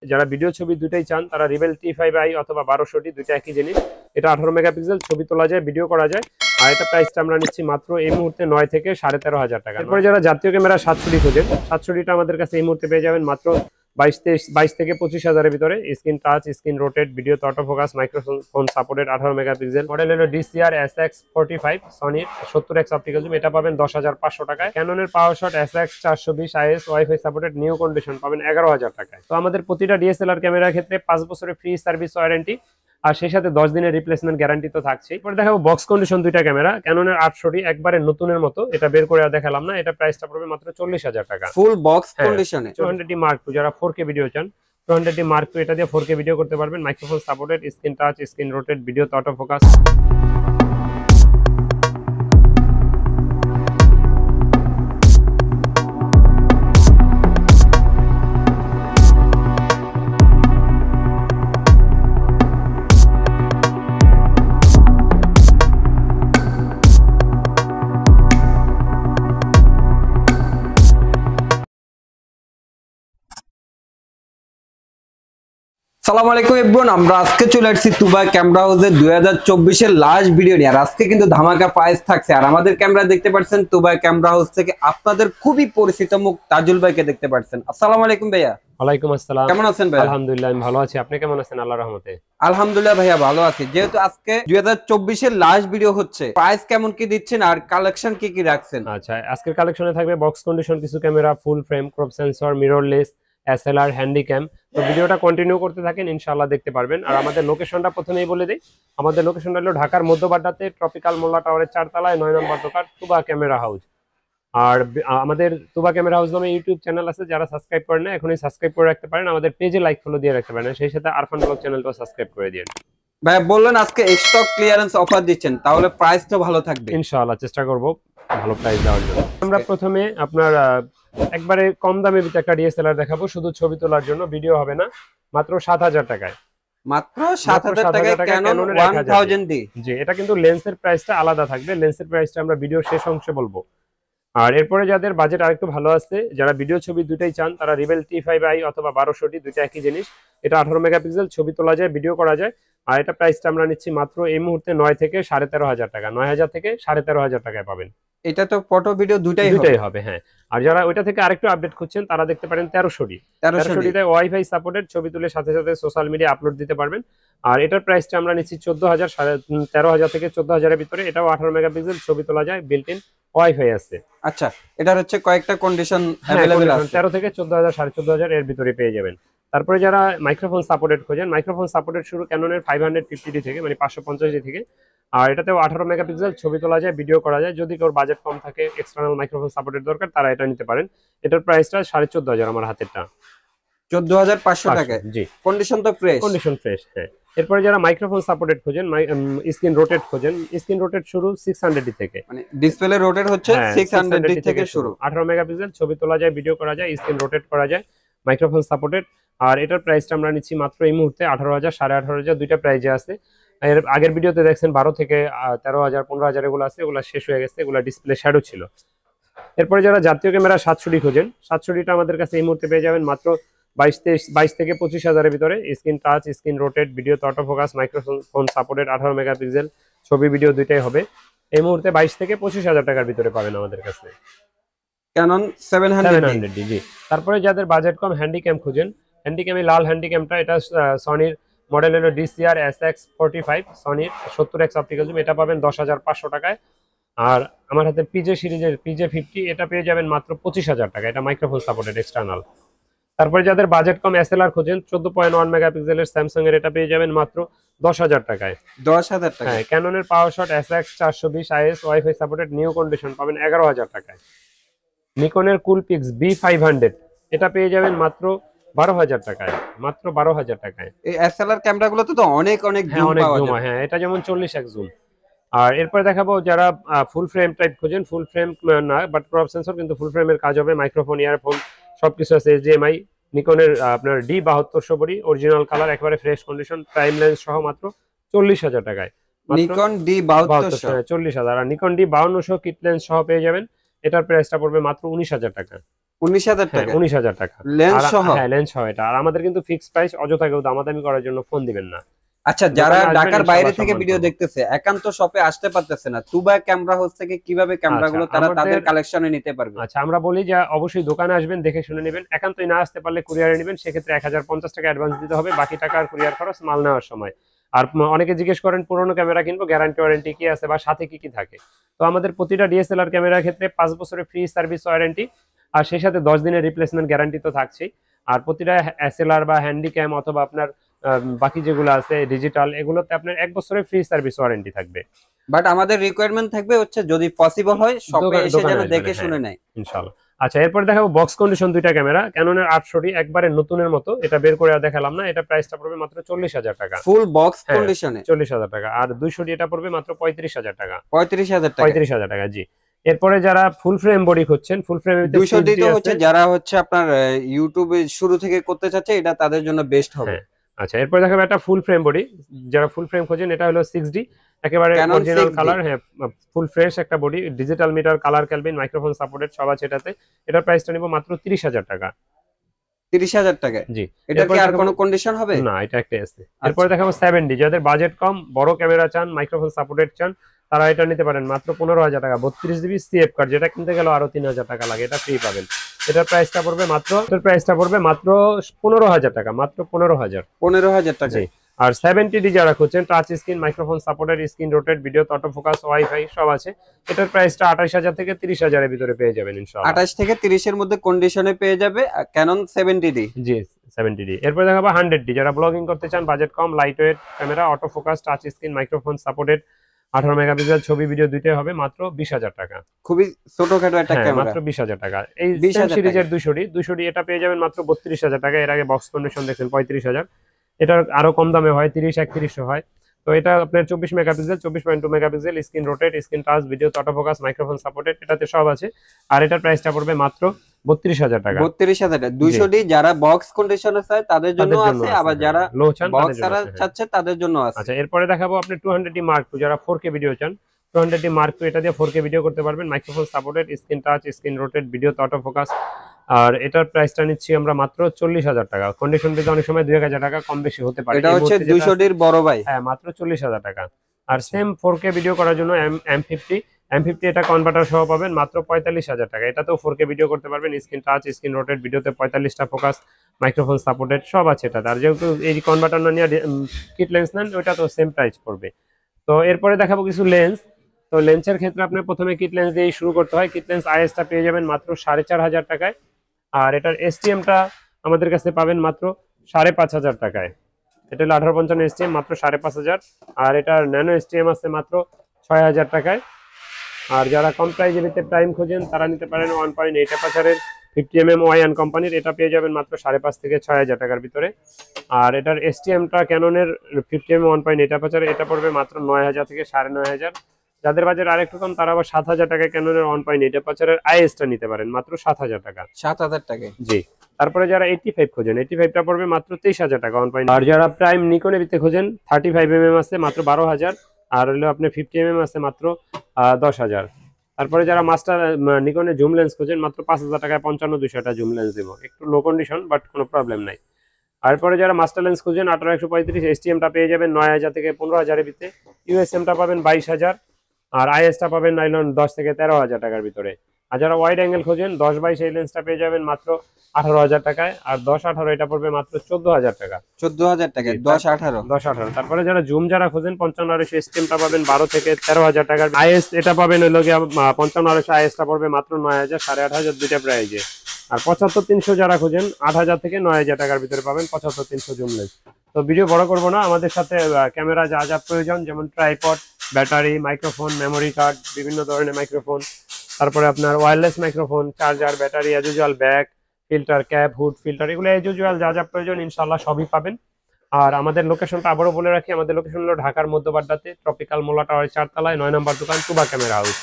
যারা ভিডিও ছবি দুটাই চান তারা রিবেল T5i অথবা 1200 দুইটা একই জিনিস। এটা 18 মেগাপিক্সেল, ছবি তোলা যায়, ভিডিও করা যায়। আর এটা প্রাইসটা আমরা নিচ্ছি মাত্র এই মুহূর্তে 9 থেকে 13,500 টাকা। এরপরে যারা জাতীয় ক্যামেরা 700 খোঁজেন, 700টা আমাদের কাছে এই মুহূর্তে পেয়ে যাবেন মাত্র 22 থেকে 25,000-এর ভিতরে। Screen touch, screen rotate, video auto focus, microphone supported, 18 megapixel. Model হলো DCR SX45, সনির 70x অপটিক্যাল জুম, এটা পাবেন 10,500 টাকায়। ক্যাননের power shot SX 420 IS WiFi supported new condition পাবেন 11,000 টাকায়। তো আমাদের প্রতিটা DSLR ক্যামেরার ক্ষেত্রে 5 বছরের ফ্রি সার্ভিস ওয়ারেন্টি, আর সেই সাথে 10 দিনের রিপ্লেসমেন্ট গ্যারান্টি তো থাকছেই। পরে দেখাবো বক্স কন্ডিশন দুইটা ক্যামেরা, ক্যাননের 800 একবারে নতুনের মতো, এটা বের করে দেখালাম না। এটা প্রাইসটা পড়বে মাত্র 40,000 টাকা, ফুল বক্স কন্ডিশনে। 200D Mark II, যারা 4K ভিডিও চান 200D Mark II এটা দিয়ে 4K ভিডিও করতে পারবেন। Microphone supported, screen touch, screen rotate, video auto focus. সালাম আলাইকুম এভরিওয়ান, আমরা আজকে চলে আসছি তুবা ক্যামেরা হাউসের 2024 এর লাস্ট ভিডিও নিয়ে। আর আজকে কিন্তু ধামাকা প্রাইস থাকছে। আর আমাদের ক্যামেরা দেখতে পাচ্ছেন তুবা ক্যামেরা হাউস থেকে আপনাদের খুবই পরিচিত মুখ তাজুল ভাইকে দেখতে পাচ্ছেন। আসসালামু আলাইকুম ভাইয়া। ওয়ালাইকুম আসসালাম, কেমন আছেন ভাই? আলহামদুলিল্লাহ আমি ভালো আছি, আপনি কেমন আছেন? আল্লাহর রহমতে আলহামদুলিল্লাহ ভাইয়া ভালো আছি। যেহেতু আজকে 2024 এর লাস্ট ভিডিও হচ্ছে, প্রাইস কেমন কি দিচ্ছেন আর কালেকশন কি কি রাখছেন? আচ্ছা, আজকের কালেকশনে থাকবে বক্স কন্ডিশন কিছু ক্যামেরা, ফুল frame, crop sensor, mirrorless, SLR, handycam. তো ভিডিওটা কন্টিনিউ করতে থাকেন, ইনশাআল্লাহ দেখতে পারবেন। আর আমাদের লোকেশনটা প্রথমেই বলে দিই, আমাদের লোকেশনটা হলো ঢাকার মধ্যবাড্ডাতে ট্রপিক্যাল মোল্লা টাওয়ারের 4 তলায় 9 নম্বর দোকান, তুবা ক্যামেরা হাউস। আর আমাদের তুবা ক্যামেরা হাউস নামে ইউটিউব চ্যানেল আছে, যারা সাবস্ক্রাইব করেন না এখনই সাবস্ক্রাইব করে রাখতে পারেন। আমাদের পেজে লাইক ফলো দিয়ে রাখতে পারেন, সেই সাথে আরফান ব্লগ চ্যানেলটাও সাবস্ক্রাইব করে দিন। ভাইয়া বললেন আজকে স্টক ক্লিয়ারেন্স অফার দিচ্ছেন, তাহলে প্রাইসটা ভালো থাকবে ইনশাআল্লাহ চেষ্টা করব ভালো প্রাইস দেওয়ার জন্য। আমরা প্রথমে আপনার একবারে কম দামে একটা DSLR দেখাবো, শুধু ছবি তোলার জন্য, ভিডিও হবে না, মাত্র 7,000 টাকায়। মাত্র 7,000 টাকায় ক্যানন 1000D। জি, এটা কিন্তু লেন্সের প্রাইসটা আলাদা থাকবে, লেন্সের প্রাইসটা আমরা ভিডিও শেষ অংশে বলবো। আর এরপরে যাদের বাজেট আরেকটু ভালো আছে, যারা ভিডিও ছবি দুটাই চান তারা রিবেল T5i অথবা 1200 দুইটা একই জিনিস। এটা 18 মেগাপিক্সেল, ছবি তোলা যায়, ভিডিও করা যায়। আর এটা প্রাইসটা আমরা নিচ্ছি মাত্র এই মুহূর্তে 9 থেকে 13,500 টাকা, 9,000 থেকে 13,500 টাকায় পাবেন। এটা তো ফটো ভিডিও দুটাই হবে হ্যাঁ। আর যারা ওইটা থেকে আরেকটু আপডেট খুঁজছেন তারা দেখতে পারেন 1300 ওয়াইফাই সাপোর্টেড, ছবি তুলে সাথে সাথে সোশ্যাল মিডিয়া আপলোড দিতে পারবেন। আর এটার প্রাইসটা আমরা নিচ্ছি 14,000, 13,000 থেকে 14,000-এর ভিতরে। এটাও 18 মেগাপিক্সেল, ছবি তোলা যায়, বিল্ট ইন ওয়াইফাই আছে। আচ্ছা, এটার হচ্ছে কয়েকটা কন্ডিশন अवेलेबल আছে, 13 থেকে 14,000, 14,500 এর ভিতরে পেয়ে যাবেন। তারপরে যারা মাইক্রোফোন সাপোর্টেড খোঁজেন, মাইক্রোফোন সাপোর্টেড শুরু ক্যাননের 550D থেকে, মানে 550D থেকে। আর এটাতেও 18 মেগাপিক্সেল, ছবি তোলা যায়, ভিডিও করা যায়। যদি কেউ বাজেট কম থাকে, এক্সটার্নাল মাইক্রোফোন সাপোর্টেড দরকার, তারা এটা নিতে পারেন। এটার প্রাইসটা 14,500 আমার হাতেরটা, 14,500 টাকা। জি, কন্ডিশন তো ফ্রেশ, কন্ডিশন ফ্রেশ। হ্যাঁ, এরপরে যারা মাইক্রোফোন সাপোর্টেড খোঁজেন, স্ক্রিন রোটেট খোঁজেন, স্ক্রিন রোটেট শুরু 600D থেকে, মানে ডিসপ্লে রোটেট হচ্ছে 600D থেকে শুরু। 18 মেগাপিক্সেল, ছবি তোলা যায়, ভিডিও করা যায়, স্ক্রিন রোটেট করা যায়, মাইক্রোফোন সাপোর্টেড। আর এটার প্রাইসটা আমরা নিচ্ছি মাত্র এই মুহূর্তে 18,000, 18,500, দুইটা প্রাইজে আছে। এর আগের ভিডিওতে দেখছেন 12 থেকে 13,000, 15,000 এগুলো আছে, এগুলো শেষ হয়ে গেছে, এগুলো ডিসপ্লে শ্যাডো ছিল। এরপরে যারা জাতীয় ক্যামেরা 700D খোঁজেন, 700Dটা আমাদের কাছে এই মুহূর্তে পেয়ে যাবেন মাত্র 22 থেকে 25,000-এর ভিতরে। Screen touch, screen rotate, video auto focus, microphone supported, 18 megapixel, ছবি ভিডিও দুইটাই হবে। এই মুহূর্তে 22 থেকে 25,000 টাকার ভিতরে পাবেন আমাদের কাছে। Canon 700D। জি, তারপরে যাদের বাজেট কম, হ্যান্ডিক্যাম খুঁজেন, হ্যান্ডিক্যামে লাল হ্যান্ডিক্যামটা, এটা সনির মডেল হলো DCR SX45, সনির 70x অপটিক্যাল জুম, এটা পাবেন 10,500 টাকায়। আর আমার হাতে PJ সিরিজের PJ50, এটা পেয়ে যাবেন মাত্র 25,000 টাকা, এটা মাইক্রোফোন সাপোর্টেড এক্সটার্নাল। তারপরে যাদের বাজেট কম, SLR খোঁজেন, 14.1 মেগাপিক্সেলের স্যামসাং এর, এটা পেয়ে যাবেন মাত্র 10,000 টাকায়। 10,000 টাকা। হ্যাঁ, ক্যাননের power shot SX 420 IS WiFi supported new condition পাবেন 11,000 টাকায়। নিকনের কুলপিক্স B500, এটা পেয়ে যাবেন মাত্র 12,000 টাকায়, মাত্র 12,000 টাকায়। এই SLR ক্যামেরাগুলোতে তো অনেক জুম পাওয়া যায়। হ্যাঁ, এটা যেমন 40x জুম। আর এরপরে দেখাবো যারা ফুল ফ্রেম টাইপ খোঁজেন, ফুল ফ্রেম না বাট ক্রপ সেন্সর, কিন্তু ফুল ফ্রেমের কাজ হবে, মাইক্রোফোন, ইয়ারফোন সবকিছু আছে, HDMI। নিকনের আপনার D7200 অরিজিনাল কালার, একেবারে ফ্রেশ কন্ডিশন, প্রাইম লেন্স সহ মাত্র 40,000 টাকায়। Nikon D7200 40,000। আর নিকন D5200 কিট লেন্স সহ পেয়ে যাবেন, এটার প্রাইসটা পড়বে মাত্র 19,000 টাকা। 19,000 টাকা 19,000 টাকা লেন্স সহ। হ্যাঁ লেন্স সহ এটা। আর আমাদের কিন্তু ফিক্সড প্রাইস, অযথা কেউ দামাদামি করার জন্য ফোন দিবেন না। আচ্ছা, যারা দোকানে আসবেন, ঢাকার বাইরে ইনশাআল্লাহ থেকে সম্মান ভিডিও করবো। দেখতেছে, একান্ত শপে আসতে পারতেছে না, তুবা ক্যামেরা হাউস থেকে কিভাবে ক্যামেরাগুলো তারা তাদের আমাদের কালেকশনে নিতে পারবে? আচ্ছা, আমরা বলি যে অবশ্যই দোকানে আসবেন, দেখে শুনে নেবেন। একান্তই না আসতে পারলে কুরিয়ারে নেবেন, সেক্ষেত্রে 1050 টাকা অ্যাডভান্স দিতে হবে, বাকি টাকা আর কুরিয়ার খরচ মাল নেওয়ার সময়। আর অনেকে জিজ্ঞেস করেন পুরোনো ক্যামেরা কিনবো, গ্যারান্টি ওয়ারেন্টি কি আছে বা সাথে কি কি থাকে। তো আমাদের প্রতিটা ডিএসএলআর ক্যামেরার ক্ষেত্রে 5 বছরের ফ্রি সার্ভিস ওয়ারেন্টি, আর সেই সাথে 10 দিনের রিপ্লেসমেন্ট গ্যারান্টি তো থাকছেই। আর প্রতিটা এসএলআর বা হ্যান্ডিক্যাম অথবা আপনার বাকি যেগুলো আছে ডিজিটাল, এগুলোতে আপনার 1 বছরের ফ্রি সার্ভিস ওয়ারেন্টি থাকবে। বাট আমাদের রিকোয়ারমেন্ট থাকবে হচ্ছে যদি পসিবল হয় শপে এসে যেন দেখে শুনে নেয় ইনশাআল্লাহ। আচ্ছা, এরপর দেখাবো বক্স কন্ডিশন দুইটা ক্যামেরা, ক্যাননের 800D, একবারে নতুনের মতো। এটা বের করে আর দেখালাম না, এটা প্রাইসটা পড়বে মাত্র 40,000 টাকা, ফুল বক্স হ্যাঁ, কন্ডিশনে 40,000 টাকা। আর 200D এটা পড়বে মাত্র 35,000 টাকা, 35,000 টাকা। 35,000 টাকা, জি। এরপরে যারা ফুল ফ্রেম বডি খুঁজছেন, ফুল ফ্রেম 200D তো হচ্ছে যারা হচ্ছে আপনার ইউটিউবে শুরু থেকে করতে চাচ্ছে, এটা তাদের জন্য বেস্ট হবে। আচ্ছা, এরপর দেখাবো একটা ফুল ফ্রেম বডি, যারা ফুল ফ্রেম খোঁজেন, এটা হলো 6D, একেবারে Canon অরিজিনাল 6D কালার, হ্যাঁ, ফুল ফ্রেশ একটা body, digital meter, colour Kelvin, microphone supported সব আছে এটাতে। এটার প্রাইসটা নিব মাত্র 30,000 টাকা, 30,000 টাকা। জি। এটা কি আর কোনো কন্ডিশন হবে? না, এটা একটা আছে। এরপরে দেখাবো 7D, যাদের বাজেট কম, বড় ক্যামেরা চান, মাইক্রোফোন সাপোর্টেড চান, তারা এটা নিতে পারেন মাত্র 15,000 টাকা। 32GB সিএফ কার্ড, যেটা কিনতে গেলে আরো 3,000 টাকা লাগে, এটা ফ্রি পাবেন। এটার প্রাইসটা পড়বে মাত্র 15,000 টাকা, মাত্র 15,000 টাকা। আর 70D যারা খুঁজছেন, touch screen, microphone supported, screen rotate, video auto focus, wifi সব আছে, এটার প্রাইসটা 28,000 থেকে 30,000 এর ভিতরে পেয়ে যাবেন ইনশাআল্লাহ। 28 থেকে 30 এর মধ্যে কন্ডিশনে পেয়ে যাবে ক্যানন 70D। জি, 70D। এরপর দেখাবো 100D, যারা ব্লগিং করতে চান, বাজেট কম, lightweight camera, auto focus, touch screen, microphone supported, 18 megapixel, ছবি ভিডিও দুইটাই হবে, মাত্র 20,000 টাকা, খুবই ছোটখাটো একটা ক্যামেরা, মাত্র 20,000 টাকা। এই সেম সিরিজের 200D এটা পেয়ে যাবেন মাত্র 32,000 টাকা। এর আগে বক্স কন্ডিশন দেখছেন 35,000, এটার আরো কম দামে হয়, 30-3100 হয়। তো এটা আপনার 24 megapixel, 24.2 megapixel, screen rotate, screen touch, video auto focus, microphone supported, এটাতে সব আছে। আর এটার প্রাইসটা পড়বে মাত্র 32,000 টাকা। 32,000 টাকা। 200D যারা বক্স কন্ডিশনে চায় তাদের জন্য আছে, আবার যারা লো চান বক্স ছাড়া চাচ্ছে তাদের জন্য আছে। আচ্ছা, এরপরে দেখাবো আপনি 200D Mark II, যারা 4K ভিডিও চান, 200D Mark II এটা দিয়ে 4K ভিডিও করতে পারবেন, microphone supported, screen touch, screen rotate, video auto focus. আর এটার প্রাইসটা নিচ্ছি আমরা মাত্র 40,000 টাকা। কন্ডিশন পেতে অনেক সময় 2,000 টাকা কম বেশি হতে পারে। এটা হচ্ছে 200D এর বড় ভাই, হ্যাঁ, মাত্র 40,000 টাকা। আর সেম 4K ভিডিও করার জন্য M50 এটা কনভার্টার সহ পাবেন মাত্র 45,000 টাকা। এটাতেও 4K ভিডিও করতে পারবেন, স্ক্রিন টাচ, স্ক্রিন রোটেট, ভিডিওতে 45টা ফোকাস, মাইক্রোফোন সাপোর্টেড সব আছে এটাতে। আর যেহেতু এই কনভার্টার না নিয়ে কিট লেন্স নেন, ওইটা তো সেম প্রাইস পড়বে। তো এরপরে দেখাবো কিছু লেন্স। তো লেন্সের ক্ষেত্রে আপনি প্রথমে কিট লেন্স দিয়ে শুরু করতে হয়। কিট লেন্স আইএসটা পেয়ে যাবেন মাত্র 4,500 টাকায়। আর এটার এসটিএমটা আমাদের কাছে পাবেন মাত্র 5,500 টাকায়। এটা হলো 1850 এসটিএম, মাত্র 5,500। আর এটার ন্যানো এসটিএম আছে মাত্র 6,000 টাকায়। আর যারা কম প্রাইজের ভিতরে প্রাইম খোঁজেন, তারা নিতে পারেন 1.8 অ্যাপাচারের 50mm ওয়াইয়ান কোম্পানির, এটা পেয়ে যাবেন মাত্র 5,500 থেকে 6,000 টাকার ভিতরে। আর এটার এসটিএমটা ক্যাননের 50mm 1.8 অ্যাপাচারে, এটা পড়বে মাত্র 9,000 থেকে 9,500। যাদের বাজেট আরেকটু কম, তারা আবার 7,000 টাকায় ক্যাননের 1.8 অ্যাপাচারের আইএসটা নিতে পারেন, মাত্র 7,000 টাকা, 7,000 টাকায়, জি। তারপরে যারা 85 খোঁজেন, 85টা পড়বে মাত্র 23,000 টাকা 1.8। আর যারা প্রাইম নিকনের ভিতরে খোঁজেন, 35mm আছে মাত্র 12,000। আর হলো আপনি 50mm আছে মাত্র 10,000। তারপরে যারা মাস্টার নিকনের জুম লেন্স খোঁজেন, মাত্র 5,000 টাকায় 55-200টা জুম লেন্স দেবো, একটু লো কন্ডিশন বাট কোনো প্রবলেম নাই। তারপরে যারা মাস্টার লেন্স খুঁজেন, 18-135 এসটিএমটা পেয়ে যাবেন 9,000 থেকে 15,000 এর ভিতরে, ইউএসএমটা পাবেন 22,000। আর আইএসটা পাবেন নাইলন 10 থেকে 13,000 টাকার ভিতরে। আর যারা ওয়াইড অ্যাঙ্গেল খোঁজেন, 10x এই লেন্সটা পেয়ে যাবেন মাত্র 18,000 টাকায়। আর 10-18 এটা পড়বে মাত্র 14,000 টাকা, 14,000 টাকায় 10-18। তারপরে যারা জুম যারা খোঁজেন, 55 এসটিএমটা পাবেন 12 থেকে 13,000 টাকার। আইএস এটা পাবেন হলো গিয়ে 55 আইএসটা পড়বে মাত্র 9,000, 8,500 দুইটা প্রাইজে। আর 75-300 যারা খোঁজেন, 8,000 থেকে 9,000 টাকার ভিতরে পাবেন 75-300 জুম লেন্স। তো ভিডিও বড় করবো না, আমাদের সাথে ক্যামেরা যা যা প্রয়োজন, যেমন tripod, battery, microphone, memory card, বিভিন্ন ধরনের মাইক্রোফোন, তারপরে আপনার wireless microphone, charger, battery, age usual bag, filter, cap, hood, filter, এগুলো এজ ইউজুয়াল যা যা প্রয়োজন ইনশাআল্লাহ সবই পাবেন। আর আমাদের লোকেশনটা আবারও বলে রাখি, আমাদের লোকেশন হলো ঢাকার মধ্যবাড্ডাতে, ট্রপিক্যাল মোল্লা টাওয়ার 4 তলায় 9 নম্বর দোকান, তুবা ক্যামেরা হাউস।